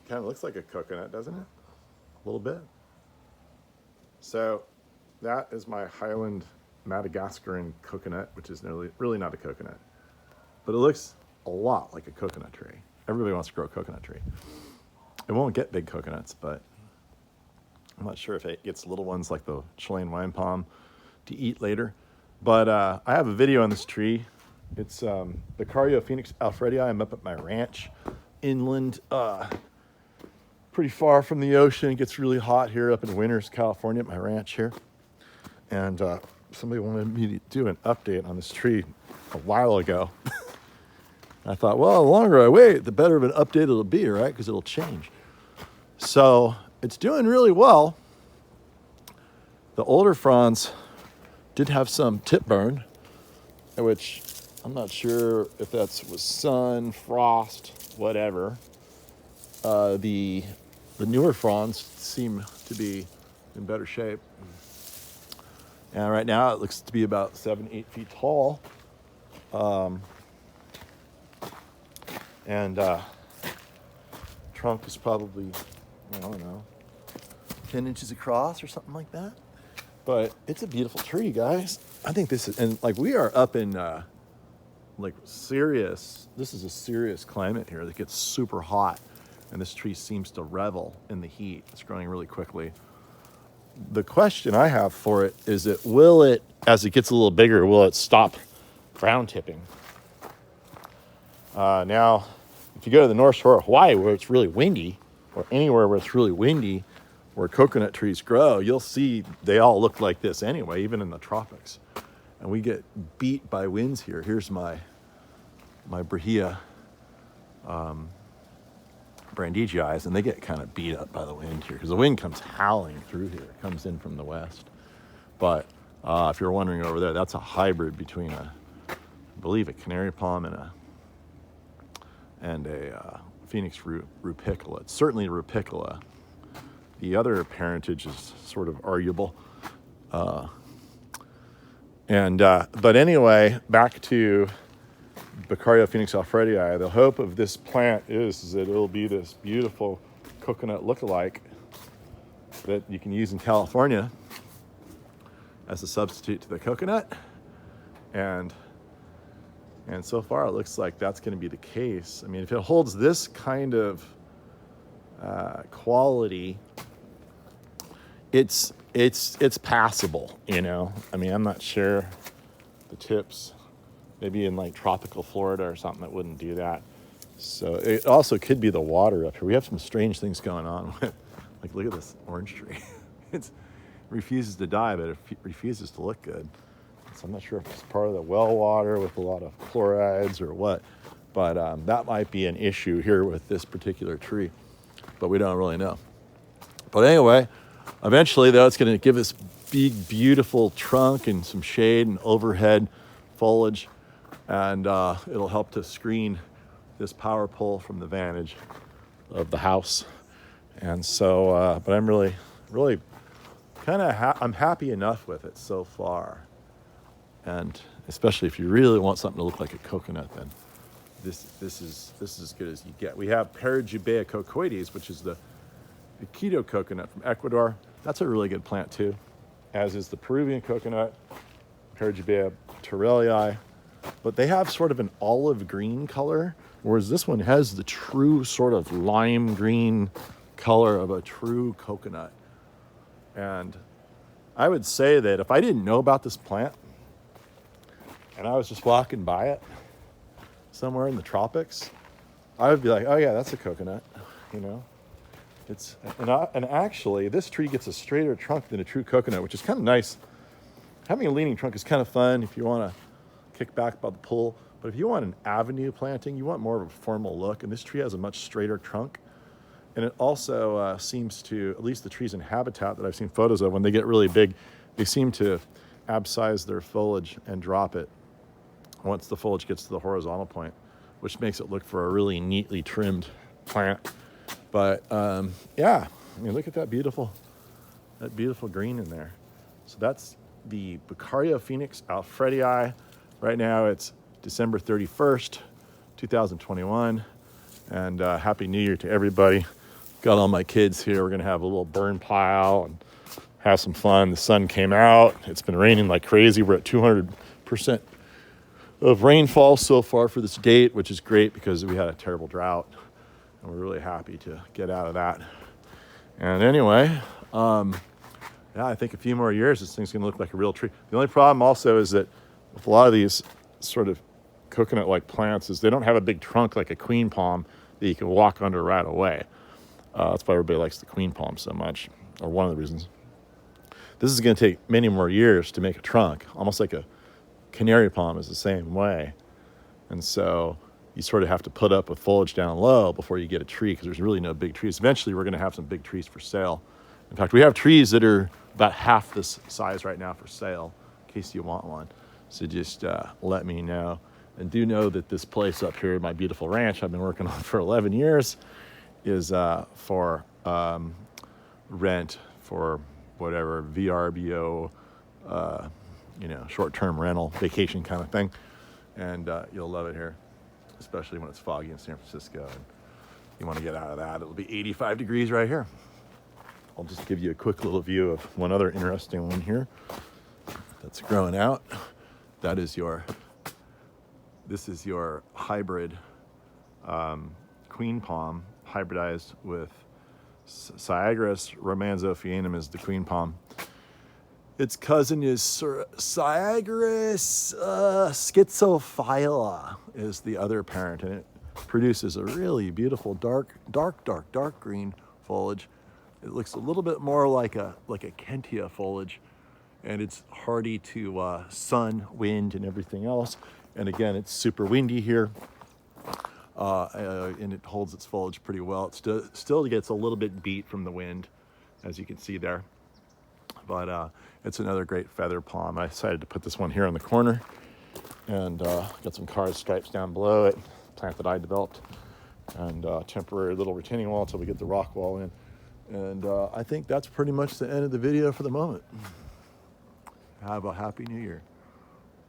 Kind of looks like a coconut, doesn't it? A little bit. So that is my Highland Madagascaran coconut, which is really not a coconut. But it looks a lot like a coconut tree. Everybody wants to grow a coconut tree. It won't get big coconuts, but I'm not sure if it gets little ones like the Chilean wine palm to eat later. But I have a video on this tree. It's Becaria Phoenix alfredii. I'm up at my ranch inland, pretty far from the ocean. It gets really hot here up in Winters, California, at my ranch here. And somebody wanted me to do an update on this tree a while ago. I thought, well, the longer I wait, the better of an update it'll be, right? Because it'll change. So it's doing really well. The older fronds did have some tip burn, which I'm not sure if that was sun, frost, whatever. The newer fronds seem to be in better shape. And right now it looks to be about 7-8 feet tall. And trunk is probably, I don't know, 10 inches across or something like that. But it's a beautiful tree, guys. I think this is, and like we are up in this is a serious climate here that gets super hot. And this tree seems to revel in the heat. It's growing really quickly. The question I have for it is will it, as it gets a little bigger, will it stop ground tipping? Now, if you go to the North Shore of Hawaii where it's really windy, or anywhere where it's really windy, where coconut trees grow, you'll see they all look like this anyway, even in the tropics. And we get beat by winds here. Here's my Brahia brandegii, and they get kind of beat up by the wind here because the wind comes howling through here. It comes in from the west. But if you're wondering over there, that's a hybrid between I believe a canary palm and a Phoenix rupicola. It's certainly a rupicola. The other parentage is sort of arguable. But anyway, back to Becaria Phoenix alfredii. The hope of this plant is that it'll be this beautiful coconut lookalike that you can use in California as a substitute to the coconut. And so far it looks like that's going to be the case. I mean, if it holds this kind of quality, it's passable, you know. I mean, I'm not sure the tips, maybe in like tropical Florida or something, that wouldn't do that. So it also could be the water up here. We have some strange things going on with, like, look at this orange tree. It refuses to die, but it refuses to look good. So I'm not sure if it's part of the well water with a lot of chlorides or what, but that might be an issue here with this particular tree, but we don't really know. But anyway, eventually though, it's going to give us big, beautiful trunk and some shade and overhead foliage, and it'll help to screen this power pole from the vantage of the house. And so, but I'm really kind of I'm happy enough with it so far. And especially if you really want something to look like a coconut, then this is as good as you get. We have Parajubea cocoides, which is the keto coconut from Ecuador. That's a really good plant too, as is the Peruvian coconut, Parajubea torrellii. But they have sort of an olive green color, whereas this one has the true sort of lime green color of a true coconut. And I would say that if I didn't know about this plant and I was just walking by it somewhere in the tropics, I would be like, oh yeah, that's a coconut, you know. And actually, this tree gets a straighter trunk than a true coconut, which is kind of nice. Having a leaning trunk is kind of fun if you want to kick back by the pool. But if you want an avenue planting, you want more of a formal look, and this tree has a much straighter trunk. And it also seems to, at least the trees in habitat that I've seen photos of, when they get really big, they seem to abscise their foliage and drop it once the foliage gets to the horizontal point, which makes it look for a really neatly trimmed plant. But yeah, I mean, look at that beautiful green in there. So that's the Becaria Phoenix alfredii. Right now it's December 31st, 2021. And Happy New Year to everybody. got all my kids here. We're gonna have a little burn pile and have some fun. The sun came out. It's been raining like crazy. We're at 200% of rainfall so far for this date, which is great because we had a terrible drought, and we're really happy to get out of that. And anyway, yeah, I think a few more years, this thing's gonna look like a real tree. The only problem also is that with a lot of these sort of coconut-like plants is they don't have a big trunk like a queen palm that you can walk under right away. That's why everybody likes the queen palm so much, or one of the reasons. This is gonna take many more years to make a trunk, almost like a canary palm is the same way. And so you sort of have to put up with foliage down low before you get a tree, because there's really no big trees. Eventually, we're gonna have some big trees for sale. In fact, we have trees that are about half this size right now for sale, in case you want one. So just let me know. And do know that this place up here, my beautiful ranch I've been working on for 11 years, is for rent for whatever, VRBO, short-term rental, vacation kind of thing. And you'll love it here, especially when it's foggy in San Francisco. And you want to get out of that. It'll be 85 degrees right here. I'll just give you a quick little view of one other interesting one here that's growing out. This is your hybrid queen palm, hybridized with Syagrus romanzophianum is the queen palm. Its cousin is Syagrus schizophylla is the other parent, and it produces a really beautiful dark green foliage. It looks a little bit more like a Kentia foliage, and it's hardy to sun, wind, and everything else. And again, it's super windy here, and it holds its foliage pretty well. It still gets a little bit beat from the wind, as you can see there. But it's another great feather palm. I decided to put this one here in the corner, and got some card stripes down below it, plant that I developed, and temporary little retaining wall until we get the rock wall in. And I think that's pretty much the end of the video for the moment. Have a happy new year.